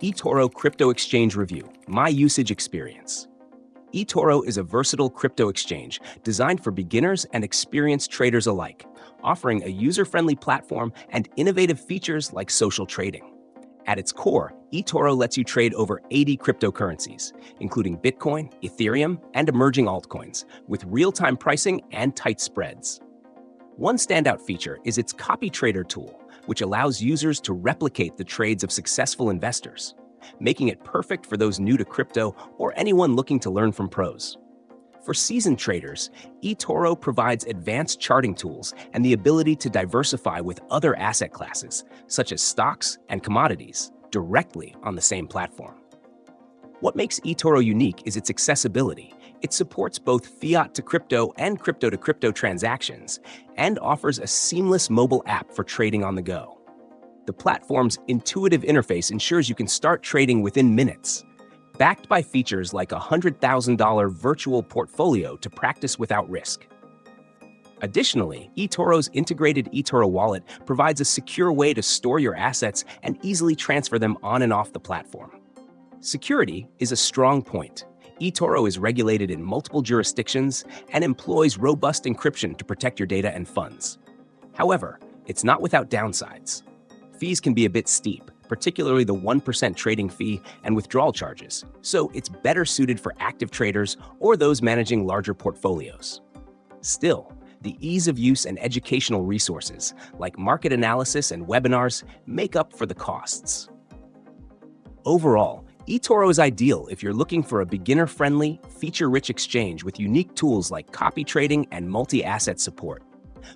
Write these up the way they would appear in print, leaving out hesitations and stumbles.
eToro Crypto Exchange Review, My Usage Experience. eToro is a versatile crypto exchange designed for beginners and experienced traders alike, offering a user-friendly platform and innovative features like social trading. At its core, eToro lets you trade over 80 cryptocurrencies, including Bitcoin, Ethereum, and emerging altcoins, with real-time pricing and tight spreads. One standout feature is its copy trader tool, which allows users to replicate the trades of successful investors, making it perfect for those new to crypto or anyone looking to learn from pros. For seasoned traders, eToro provides advanced charting tools and the ability to diversify with other asset classes, such as stocks and commodities, directly on the same platform. What makes eToro unique is its accessibility. It supports both fiat to crypto and crypto to crypto transactions and offers a seamless mobile app for trading on the go. The platform's intuitive interface ensures you can start trading within minutes, backed by features like a $100,000 virtual portfolio to practice without risk. Additionally, eToro's integrated eToro wallet provides a secure way to store your assets and easily transfer them on and off the platform. Security is a strong point. eToro is regulated in multiple jurisdictions and employs robust encryption to protect your data and funds. However, it's not without downsides. Fees can be a bit steep, particularly the 1% trading fee and withdrawal charges, so it's better suited for active traders or those managing larger portfolios. Still, the ease of use and educational resources, like market analysis and webinars, make up for the costs. Overall, eToro is ideal if you're looking for a beginner-friendly, feature-rich exchange with unique tools like copy trading and multi-asset support.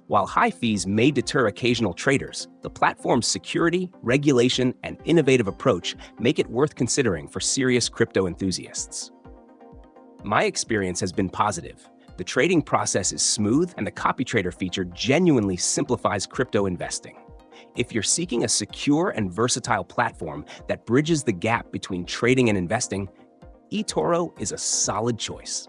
While high fees may deter occasional traders, the platform's security, regulation, and innovative approach make it worth considering for serious crypto enthusiasts. My experience has been positive. The trading process is smooth, and the copy trader feature genuinely simplifies crypto investing. If you're seeking a secure and versatile platform that bridges the gap between trading and investing, eToro is a solid choice.